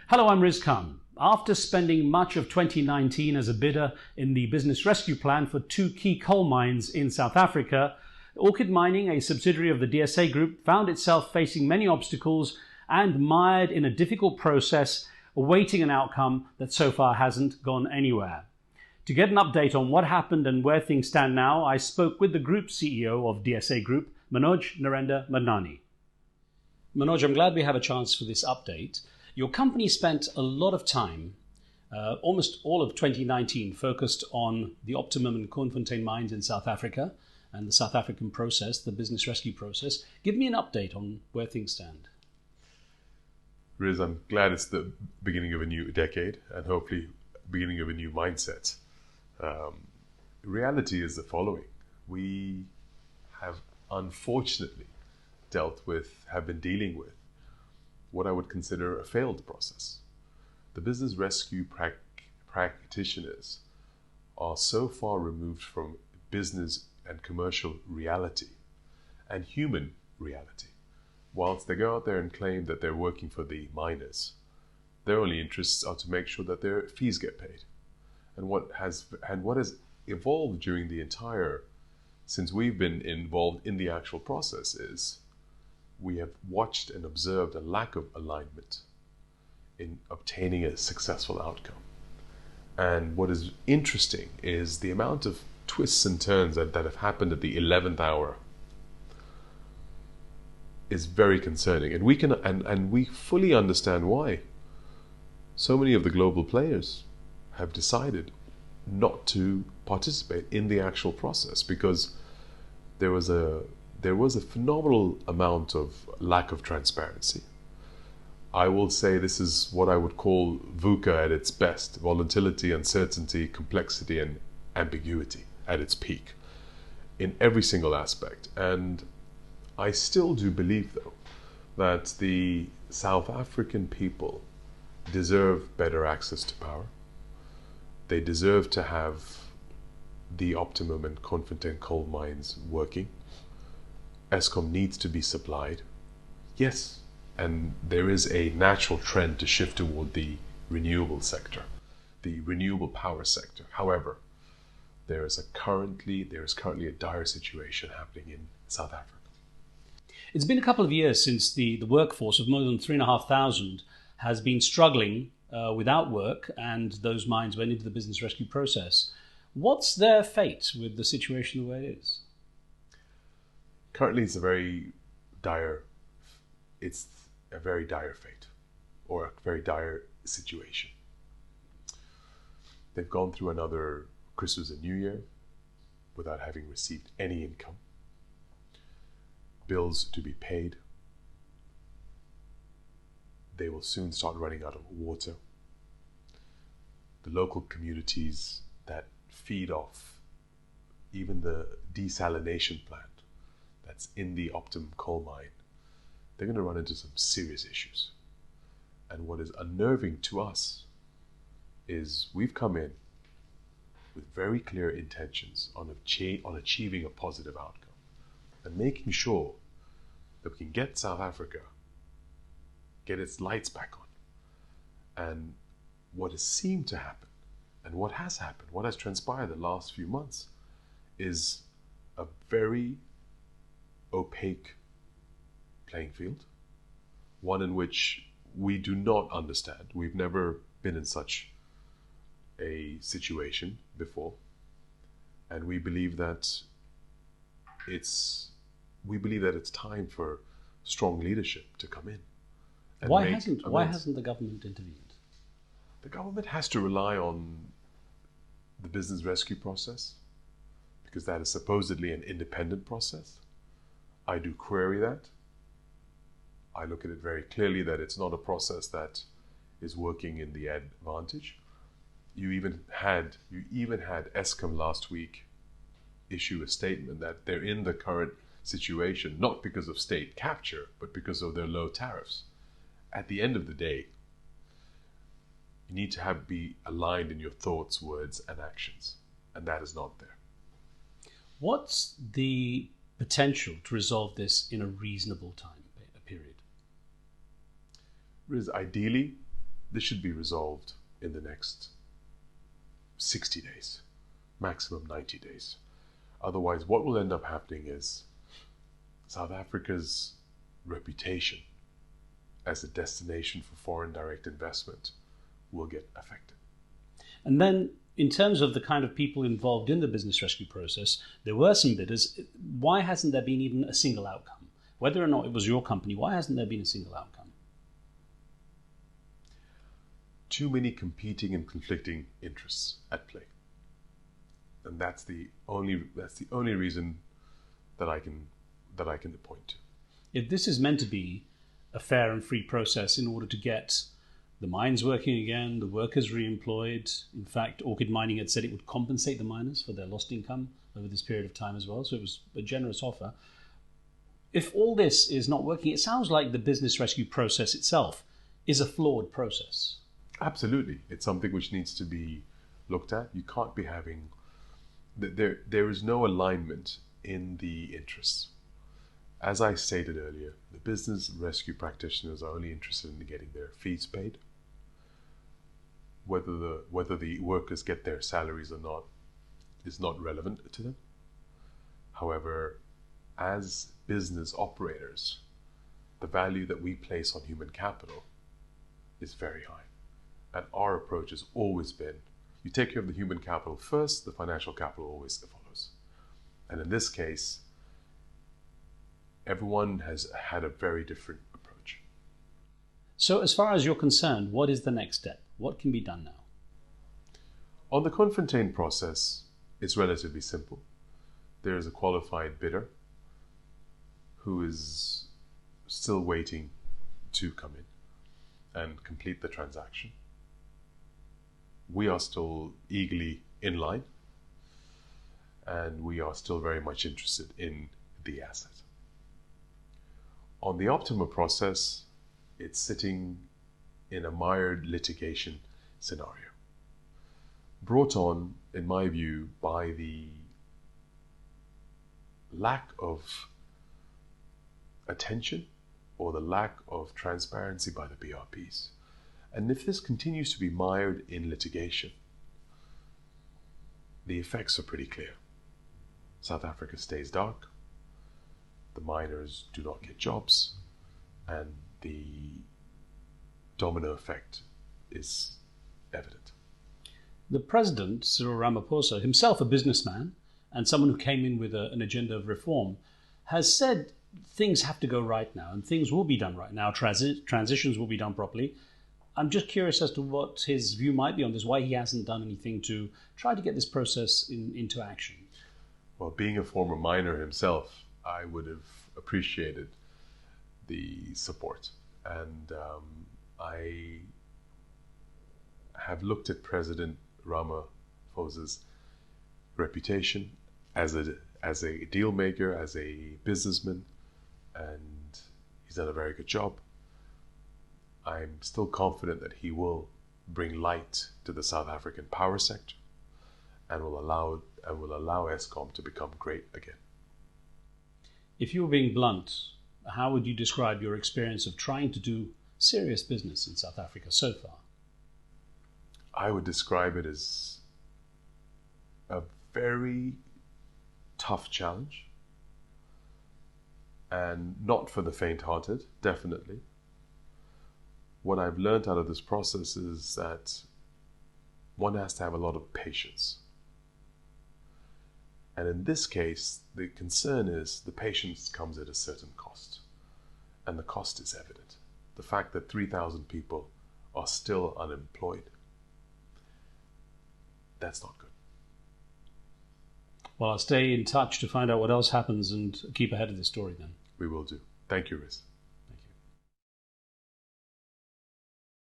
Hello, I'm Riz Khan. After spending much of 2019 as a bidder in the business rescue plan for two key coal mines in South Africa, Orchid Mining, a subsidiary of the DSA Group, found itself facing many obstacles and mired in a difficult process, awaiting an outcome that so far hasn't gone anywhere. To get an update on what happened and where things stand now, I spoke with the Group CEO of DSA Group, Manoj Narender Madnani. Manoj, I'm glad we have a chance for this update. Your company spent a lot of time, almost all of 2019, focused on the Optimum and Koenfontein mines in South Africa and the South African process, the business rescue process. Give me an update on where things stand. Riz, I'm glad it's the beginning of a new decade and hopefully beginning of a new mindset. Reality is the following. We have unfortunately have been dealing with what I would consider a failed process. The business rescue practitioners are so far removed from business and commercial reality and human reality. Whilst they go out there and claim that they're working for the miners, their only interests are to make sure that their fees get paid. And what has evolved during since we've been involved in the actual process is we have watched and observed a lack of alignment in obtaining a successful outcome. And what is interesting is the amount of twists and turns that have happened at the 11th hour is very concerning. And we fully understand why. So many of the global players have decided not to participate in the actual process because there was a phenomenal amount of lack of transparency. I will say this is what I would call VUCA at its best: volatility, uncertainty, complexity, and ambiguity at its peak in every single aspect. And I still do believe, though, that the South African people deserve better access to power. They deserve to have the Optimum and Koenfontein coal mines working. Eskom needs to be supplied. Yes, and there is a natural trend to shift toward the renewable sector, the renewable power sector. However, there is currently a dire situation happening in South Africa. It's been a couple of years since the workforce of more than 3,500 has been struggling without work, and those mines went into the business rescue process. What's their fate with the situation the way it is? Currently, it's a very dire fate, or a very dire situation. They've gone through another Christmas and New Year without having received any income, bills to be paid. They will soon start running out of water. The local communities that feed off even the desalination plant that's in the Optimum coal mine, they're going to run into some serious issues. And what is unnerving to us is we've come in with very clear intentions on achieving a positive outcome and making sure that we can get South Africa, get its lights back on. And what has seemed to happen, and what has happened, what has transpired the last few months, is a very opaque playing field, one in which we do not understand. We've never been in such a situation before, and we believe that it's time for strong leadership to come in. Why hasn't the government intervened? The government has to rely on the business rescue process because that is supposedly an independent process. I do query that. I look at it very clearly that it's not a process that is working in the advantage. You even had Eskom last week issue a statement that they're in the current situation not because of state capture, but because of their low tariffs. At the end of the day, you need to be aligned in your thoughts, words, and actions, and that is not there. What's the potential to resolve this in a reasonable time period? Riz, ideally, this should be resolved in the next 60 days, maximum 90 days. Otherwise, what will end up happening is South Africa's reputation as a destination for foreign direct investment will get affected. And then, in terms of the kind of people involved in the business rescue process, there were some bidders. Why hasn't there been even a single outcome? Whether or not it was your company, why hasn't there been a single outcome? Too many competing and conflicting interests at play. And that's the only reason that I can point to. If this is meant to be a fair and free process in order to get the mines working again, the workers re-employed. In fact, Orchid Mining had said it would compensate the miners for their lost income over this period of time as well. So it was a generous offer. If all this is not working, it sounds like the business rescue process itself is a flawed process. Absolutely. It's something which needs to be looked at. You can't be having... There is no alignment in the interests. As I stated earlier, the business rescue practitioners are only interested in getting their fees paid. Whether the workers get their salaries or not is not relevant to them. However, as business operators, the value that we place on human capital is very high. And our approach has always been, you take care of the human capital first, the financial capital always follows. And in this case, everyone has had a very different approach. So as far as you're concerned, what is the next step? What can be done now? On the Confontaine process, it's relatively simple. There is a qualified bidder who is still waiting to come in and complete the transaction. We are still eagerly in line, and we are still very much interested in the asset. On the Optima process, it's sitting in a mired litigation scenario, brought on, in my view, by the lack of attention or the lack of transparency by the BRPs. And if this continues to be mired in litigation, the effects are pretty clear. South Africa stays dark, the miners do not get jobs, and the domino effect is evident. The president, Cyril Ramaphosa, himself a businessman and someone who came in with an agenda of reform, has said things have to go right now and things will be done right now. Transitions will be done properly. I'm just curious as to what his view might be on this, why he hasn't done anything to try to get this process into action. Well, being a former miner himself, I would have appreciated the support. And I have looked at President Ramaphosa's reputation as a deal maker, as a businessman, and he's done a very good job. I'm still confident that he will bring light to the South African power sector and will allow Eskom to become great again. If you were being blunt, how would you describe your experience of trying to do serious business in South Africa so far? I would describe it as a very tough challenge, and not for the faint-hearted, definitely. What I've learned out of this process is that one has to have a lot of patience. And in this case, the concern is the patience comes at a certain cost. And the cost is evident. The fact that 3,000 people are still unemployed, that's not good. Well, I'll stay in touch to find out what else happens and keep ahead of the story then. We will do. Thank you, Riz.